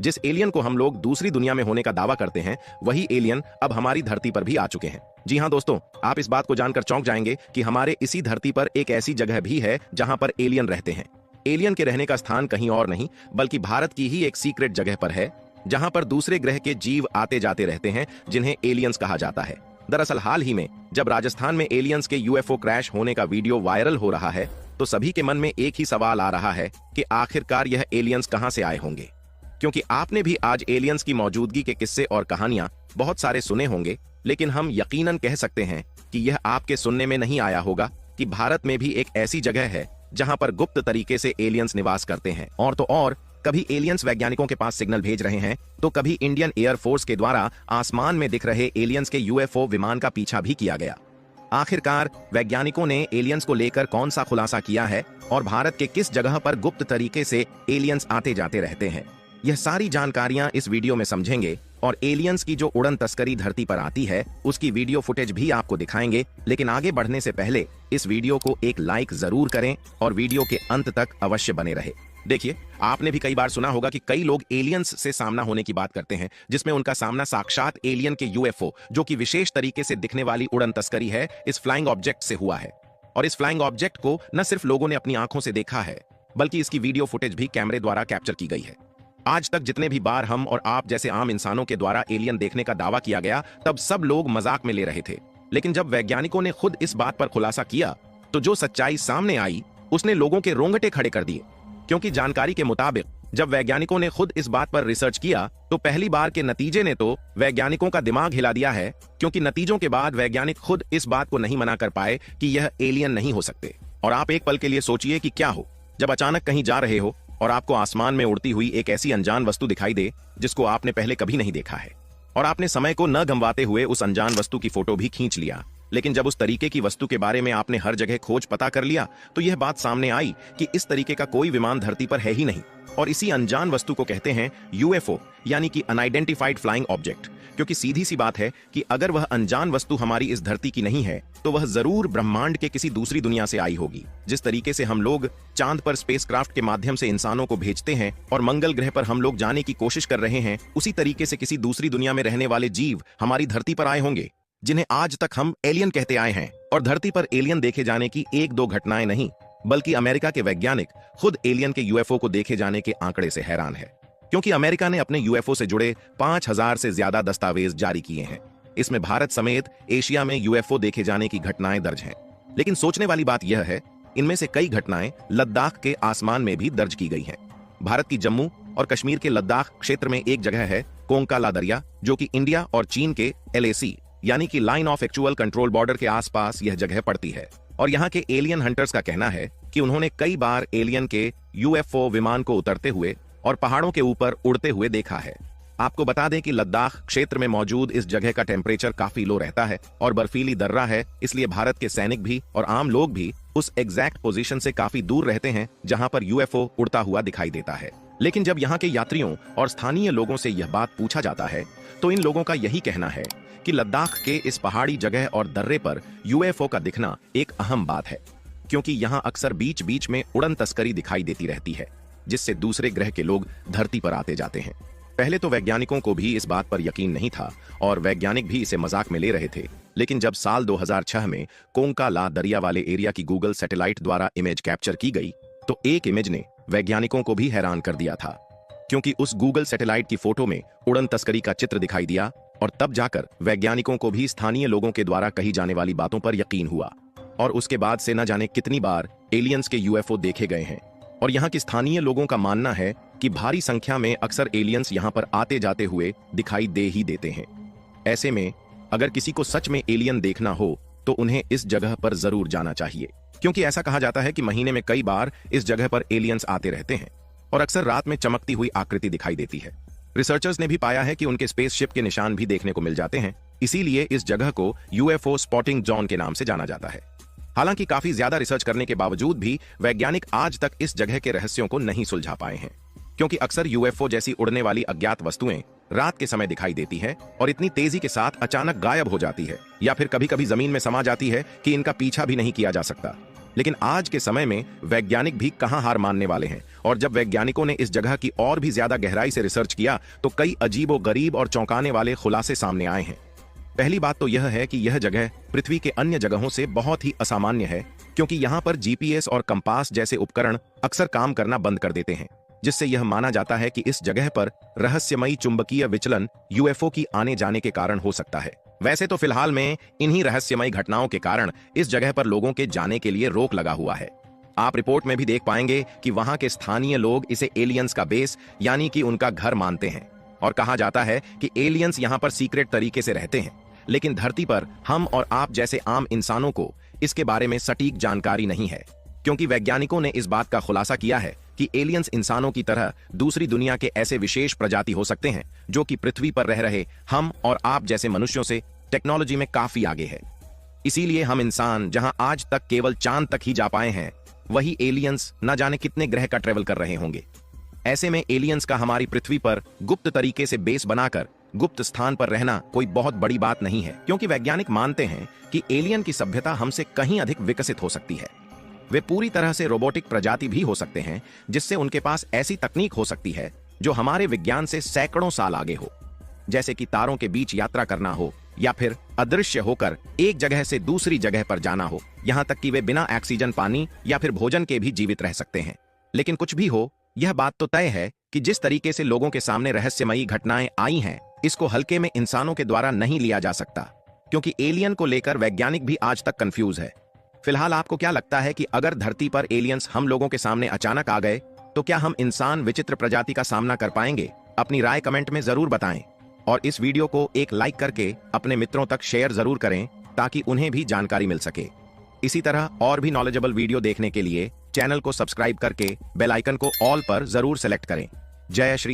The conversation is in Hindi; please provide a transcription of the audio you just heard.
जिस एलियन को हम लोग दूसरी दुनिया में होने का दावा करते हैं, वही एलियन अब हमारी धरती पर भी आ चुके हैं। जी हाँ दोस्तों, आप इस बात को जानकर चौंक जाएंगे कि हमारे इसी धरती पर एक ऐसी जगह भी है जहां पर एलियन रहते हैं। एलियन के रहने का स्थान कहीं और नहीं बल्कि भारत की ही एक सीक्रेट जगह पर है, जहां पर दूसरे ग्रह के जीव आते जाते रहते हैं, जिन्हें एलियंस कहा जाता है। दरअसल हाल ही में जब राजस्थान में एलियंस के यूएफओ क्रैश होने का वीडियो वायरल हो रहा है, तो सभी के मन में एक ही सवाल आ रहा है कि आखिरकार यह एलियंस कहां से आए होंगे। क्योंकि आपने भी आज एलियंस की मौजूदगी के किस्से और कहानियां बहुत सारे सुने होंगे, लेकिन हम यकीनन कह सकते हैं कि यह आपके सुनने में नहीं आया होगा कि भारत में भी एक ऐसी जगह है जहां पर गुप्त तरीके से एलियंस निवास करते हैं। और तो और, कभी एलियंस वैज्ञानिकों के पास सिग्नल भेज रहे हैं, तो कभी इंडियन एयरफोर्स के द्वारा आसमान में दिख रहे एलियंस के यूएफओ विमान का पीछा भी किया गया। आखिरकार वैज्ञानिकों ने एलियंस को लेकर कौन सा खुलासा किया है और भारत के किस जगह पर गुप्त तरीके से एलियंस आते जाते रहते हैं, यह सारी जानकारियां इस वीडियो में समझेंगे। और एलियंस की जो उड़न तस्करी धरती पर आती है, उसकी वीडियो फुटेज भी आपको दिखाएंगे। लेकिन आगे बढ़ने से पहले इस वीडियो को एक लाइक जरूर करें और वीडियो के अंत तक अवश्य बने रहे। देखिए, आपने भी कई बार सुना होगा कि कई लोग एलियंस से सामना होने की बात करते हैं, जिसमें उनका सामना साक्षात एलियन के यूएफओ, जो कि विशेष तरीके से दिखने वाली उड़न तस्करी है, इस फ्लाइंग ऑब्जेक्ट से हुआ है। और इस फ्लाइंग ऑब्जेक्ट को न सिर्फ लोगों ने अपनी आंखों से देखा है, बल्कि इसकी वीडियो फुटेज भी कैमरे द्वारा कैप्चर की गई है। आज तक जितने भी बार हम और आप जैसे आम इंसानों के द्वारा एलियन देखने का दावा किया गया, तब सब लोग मजाक में ले रहे थे। लेकिन जब वैज्ञानिकों ने खुद इस बात पर खुलासा किया, तो जो सच्चाई सामने आई उसने लोगों के रोंगटे खड़े कर दिए। क्योंकि जानकारी के मुताबिक जब वैज्ञानिकों ने खुद इस बात पर रिसर्च किया, तो पहली बार के नतीजे ने तो वैज्ञानिकों का दिमाग हिला दिया है। क्योंकि नतीजों के बाद वैज्ञानिक खुद इस बात को नहीं मना कर पाए कि यह एलियन नहीं हो सकते। और आप एक पल के लिए सोचिए कि क्या हो जब अचानक कहीं जा रहे हो और आपको आसमान में उड़ती हुई एक ऐसी अनजान वस्तु दिखाई दे जिसको आपने पहले कभी नहीं देखा है, और आपने समय को न गंवाते हुए उस अनजान वस्तु की फोटो भी खींच लिया। लेकिन जब उस तरीके की वस्तु के बारे में आपने हर जगह खोज पता कर लिया, तो यह बात सामने आई कि इस तरीके का कोई विमान धरती पर है ही नहीं। और इसी अनजान वस्तु को कहते हैं यूएफओ, यानी कि अनआइडेंटिफाइड फ्लाइंग ऑब्जेक्ट। क्योंकि सीधी सी बात है कि अगर वह अनजान वस्तु हमारी इस धरती की नहीं है, तो वह जरूर ब्रह्मांड के किसी दूसरी दुनिया से आई होगी। जिस तरीके से हम लोग चांद पर स्पेसक्राफ्ट के माध्यम से इंसानों को भेजते हैं और मंगल ग्रह पर हम लोग जाने की कोशिश कर रहे हैं, उसी तरीके से किसी दूसरी दुनिया में रहने वाले जीव हमारी धरती पर आए होंगे, जिन्हें आज तक हम एलियन कहते आए हैं। और धरती पर एलियन देखे जाने की एक दो घटनाएं नहीं, बल्कि अमेरिका के वैज्ञानिक खुद एलियन के यूएफओ को देखे जाने के आंकड़े से हैरान है। क्योंकि अमेरिका ने अपने यूएफओ से जुड़े 5000 से ज्यादा दस्तावेज जारी किए हैं। इसमें भारत समेत एशिया में यूएफओ देखे जाने की घटनाएं दर्ज हैं। लेकिन सोचने वाली बात यह है, इनमें से कई घटनाएं लद्दाख के आसमान में भी दर्ज की गई हैं। भारत की जम्मू और कश्मीर के लद्दाख क्षेत्र में एक जगह है कोंका ला दरिया, जो कि इंडिया और चीन के LAC यानी कि line of actual control border के आसपास यह जगह पड़ती है। और यहाँ के एलियन हंटर्स का कहना है कि उन्होंने कई बार एलियन के यूएफओ विमान को उतरते हुए और पहाड़ों के ऊपर उड़ते हुए देखा है। आपको बता दें कि लद्दाख क्षेत्र में मौजूद इस जगह का टेम्परेचर काफी लो रहता है और बर्फीली दर्रा है, इसलिए भारत के सैनिक भी और आम लोग भी उस एग्जैक्ट पोजीशन से काफी दूर रहते हैं जहां पर यूएफओ उड़ता हुआ दिखाई देता है। लेकिन जब यहाँ के यात्रियों और स्थानीय लोगों से यह बात पूछा जाता है, तो इन लोगों का यही कहना है कि लद्दाख के इस पहाड़ी जगह और दर्रे पर यूएफओ का दिखना एक अहम बात है। क्योंकि यहाँ अक्सर बीच बीच में उड़न तस्करी दिखाई देती रहती है, जिससे दूसरे ग्रह के लोग धरती पर आते जाते हैं। पहले तो वैज्ञानिकों को भी इस बात पर यकीन नहीं था और वैज्ञानिक भी इसे मजाक में ले रहे थे। लेकिन जब साल 2006 में कोंका ला दरिया वाले एरिया की गूगल सैटेलाइट द्वारा इमेज कैप्चर की गई, तो एक इमेज ने वैज्ञानिकों को भी हैरान कर दिया था। क्योंकि उस गूगल सैटेलाइट की फोटो में उड़न तस्करी का चित्र दिखाई दिया, और तब जाकर वैज्ञानिकों को भी स्थानीय लोगों के द्वारा कही जाने वाली बातों पर यकीन हुआ। और उसके बाद से न जाने कितनी बार एलियंस के यूएफओ देखे गए हैं। और यहाँ के स्थानीय लोगों का मानना है कि भारी संख्या में अक्सर एलियंस यहाँ पर आते जाते हुए दिखाई दे ही देते हैं। ऐसे में अगर किसी को सच में एलियन देखना हो, तो उन्हें इस जगह पर जरूर जाना चाहिए। क्योंकि ऐसा कहा जाता है कि महीने में कई बार इस जगह पर एलियंस आते रहते हैं और अक्सर रात में चमकती हुई आकृति दिखाई देती है। रिसर्चर्स ने भी पाया है कि उनके स्पेसशिप के निशान भी देखने को मिल जाते हैं। इसीलिए इस जगह को यूएफओ स्पॉटिंग जोन के नाम से जाना जाता है। हालांकि काफी ज्यादा रिसर्च करने के बावजूद भी वैज्ञानिक आज तक इस जगह के रहस्यों को नहीं सुलझा पाए हैं। क्योंकि अक्सर यूएफओ जैसी उड़ने वाली अज्ञात वस्तुएं रात के समय दिखाई देती है और इतनी तेजी के साथ अचानक गायब हो जाती है, या फिर कभी कभी जमीन में समा जाती है कि इनका पीछा भी नहीं किया जा सकता। लेकिन आज के समय में वैज्ञानिक भी कहां हार मानने वाले हैं और जब वैज्ञानिकों ने इस जगह की और भी ज्यादा गहराई से रिसर्च किया तो कई अजीबोगरीब और चौंकाने वाले खुलासे सामने आए हैं। पहली बात तो यह है कि यह जगह पृथ्वी के अन्य जगहों से बहुत ही असामान्य है, क्योंकि यहाँ पर जीपीएस और कंपास जैसे उपकरण अक्सर काम करना बंद कर देते हैं, जिससे यह माना जाता है कि इस जगह पर रहस्यमयी चुंबकीय विचलन यूएफओ की आने जाने के कारण हो सकता है। वैसे तो फिलहाल में इन्हीं रहस्यमयी घटनाओं के कारण इस जगह पर लोगों के जाने के लिए रोक लगा हुआ है। आप रिपोर्ट में भी देख पाएंगे कि वहां के स्थानीय लोग इसे एलियंस का बेस यानी कि उनका घर मानते हैं, और कहा जाता है कि एलियंस यहां पर सीक्रेट तरीके से रहते हैं, लेकिन धरती पर हम और आप जैसे आम इंसानों को इसके बारे में सटीक जानकारी नहीं है, क्योंकि वैज्ञानिकों ने इस बात का खुलासा किया है कि एलियंस इंसानों की तरह दूसरी दुनिया के ऐसे विशेष प्रजाति हो सकते हैं जो कि पृथ्वी पर रह रहे हम और आप जैसे मनुष्यों से टेक्नोलॉजी में काफी आगे है। इसीलिए हम इंसान जहां आज तक केवल चांद तक ही जा पाए हैं, वही एलियंस न जाने कितने ग्रह का ट्रेवल कर रहे होंगे। ऐसे में एलियंस का हमारी पृथ्वी पर गुप्त तरीके से बेस बनाकर गुप्त स्थान पर रहना कोई बहुत बड़ी बात नहीं है, क्योंकि वैज्ञानिक मानते हैं कि एलियन की सभ्यता हमसे कहीं अधिक विकसित हो सकती है। वे पूरी तरह से रोबोटिक प्रजाति भी हो सकते हैं, जिससे उनके पास ऐसी तकनीक हो सकती है जो हमारे विज्ञान से सैकड़ों साल आगे हो, जैसे कि तारों के बीच यात्रा करना हो या फिर अदृश्य होकर एक जगह से दूसरी जगह पर जाना हो। यहां तक कि वे बिना ऑक्सीजन, पानी या फिर भोजन के भी जीवित रह सकते हैं। लेकिन कुछ भी हो, यह बात तो तय है कि जिस तरीके से लोगों के सामने रहस्यमयी घटनाएं आई हैं, इसको हल्के में इंसानों के द्वारा नहीं लिया जा सकता, क्योंकि एलियन को लेकर वैज्ञानिक भी आज तक कंफ्यूज है। फिलहाल आपको क्या लगता है कि अगर धरती पर एलियंस हम लोगों के सामने अचानक आ गए तो क्या हम इंसान विचित्र प्रजाति का सामना कर पाएंगे? अपनी राय कमेंट में जरूर बताएं, और इस वीडियो को एक लाइक करके अपने मित्रों तक शेयर जरूर करें ताकि उन्हें भी जानकारी मिल सके। इसी तरह और भी नॉलेजेबल वीडियो देखने के लिए चैनल को सब्सक्राइब करके बेल आइकन को ऑल पर जरूर सेलेक्ट करें। जय श्री